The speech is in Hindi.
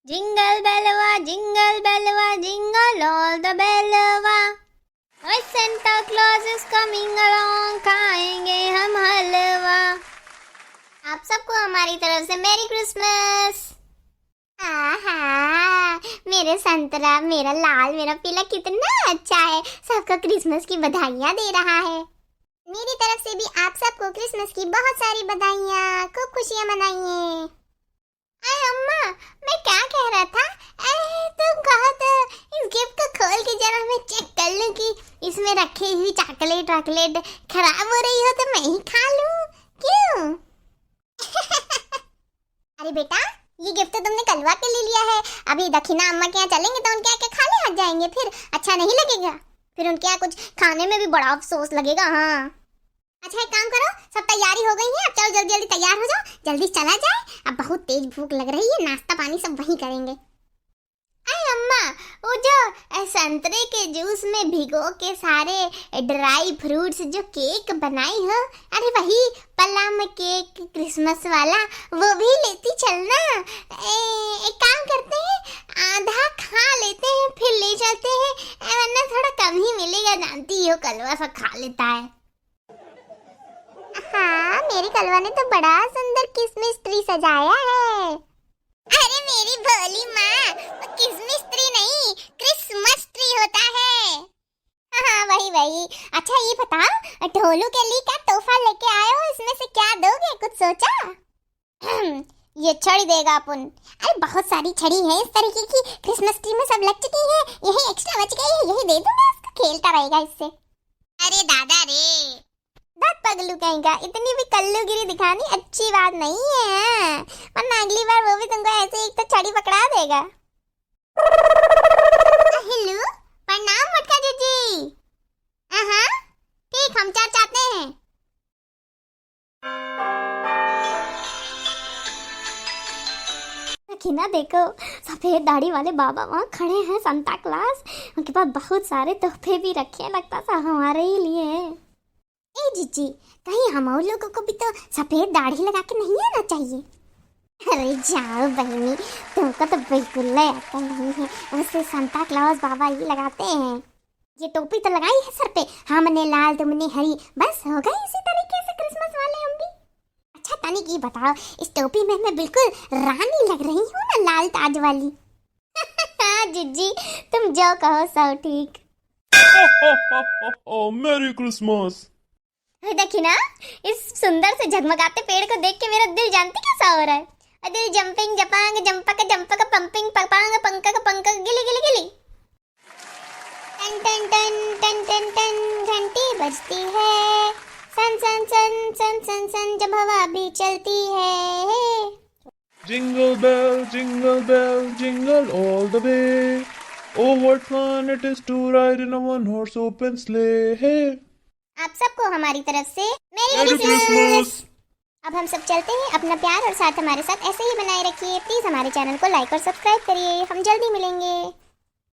Jingle bellwa, jingle all the bellwa. Oh, Santa Claus is coming along, खाएंगे हम हलवा। आप सबको हमारी तरफ से मेरी क्रिसमस। आहा, मेरे संतरा, मेरा लाल, मेरा पीला कितना अच्छा है। सबको क्रिसमस की बधाइयाँ दे रहा है। मेरी तरफ से भी आप सबको क्रिसमस की बहुत सारी बधाइयाँ, खूब खुशियाँ मनाइए। अरे अम्मा, मैं क्या कह रहा था? तुम कहा था इस गिफ्ट को खोल के जरा मैं चेक कर लूं कि इसमें रखी हुई चॉकलेट खराब हो रही हो तो मैं ही खा लूं। क्यों? अरे बेटा, ये गिफ्ट तो तुमने कलवा के ले लिया है। अभी दक्षिणा अम्मा के यहाँ चलेंगे तो उनके यहाँ खाली हाथ जाएंगे, फिर अच्छा नहीं लगेगा। फिर उनके यहाँ कुछ खाने में भी बड़ा अफसोस लगेगा। हाँ अच्छा, एक काम करो, सब तैयारी हो गई है, अब चलो जल्दी जल्दी तैयार हो जाओ, जल्दी चला जाए। अब बहुत तेज भूख लग रही है, नाश्ता पानी सब वहीं करेंगे। अरे अम्मा, वो जो संतरे के जूस में भिगो के सारे ड्राई फ्रूट्स जो केक बनाई हो, अरे वही प्लम केक क्रिसमस वाला, वो भी लेती चलना। एक काम करते हैं, आधा खा लेते हैं फिर ले चलते हैं, वरना थोड़ा कम ही मिलेगा, जानती हो कलवा सा खा लेता है। हाँ, मेरी कलवा ने तो बड़ा सुंदर क्रिसमस ट्री सजाया है। अरे मेरी भोली माँ, क्रिसमस ट्री नहीं, क्रिसमस ट्री होता है। हाँ वही। अच्छा ये बताओ, ढोलू के लिए क्या तोहफा लेके आए हो? इसमें से क्या दोगे, कुछ सोचा? ये छड़ी देगा अपन। अरे बहुत सारी छड़ी है इस तरीके की, क्रिसमस ट्री में सब लग चुकी है, यही एक्स्ट्रा बच गई है, यही दे दूँ ना, उसको खेलता रहेगा इससे। अरे दादा रे, पगलू कहेगा, इतनी भी कल्लूगिरी दिखानी अच्छी बात नहीं है, वरना अगली बार वो भी तुमको ऐसे एक तो छड़ी पकड़ा देगा। हेलो, प्रणाम मटका जीजी। ठीक, हम चार चाहते हैं। ना देखो, सफेद दाढ़ी वाले बाबा वहाँ खड़े हैं, सांता क्लॉस, उनके पास बहुत सारे तोहफे भी रखे हैं, लगता था हमारे ही लिए है। ए जीजी, कहीं हम और लोगों को भी तो सफेद दाढ़ी लगा के नहीं आना चाहिए? अरे जाओ बहनी, तुमको तो बिल्कुल आता नहीं है, वैसे सांता क्लॉस बाबा ही लगाते हैं। ये टोपी तो लगाई है सर पे, हमने लाल तुमने हरी, बस हो गई इसी तरीके से क्रिसमस वाले हम भी। अच्छा तानी की बताओ, इस टोपी में मैं बिल्कुल रानी लग रही हूँ ना, लाल ताज वाली। हाँ जीजी, तुम जो कहो सब ठीक। मेरी क्रिसमस। देखिए ना, इस सुंदर से झगमगाते पेड़ को देख के मेरा दिल जानती कैसा हो रहा है। दिल जंपिंग जपांग जंपक पंपिंग पपांग पंक गिली गिली गिली। टन टन टन टन टन टन घंटी बजती है, सन सन सन सन सन सन जब हवा भी चलती है। Jingle bell, jingle all the way. Oh, what fun it is to ride in a one-horse open sleigh. Hey. आप सबको हमारी तरफ से मेरी क्रिसमस। अब हम सब चलते हैं, अपना प्यार और साथ हमारे साथ ऐसे ही बनाए रखिए। प्लीज हमारे चैनल को लाइक और सब्सक्राइब करिए। हम जल्दी मिलेंगे।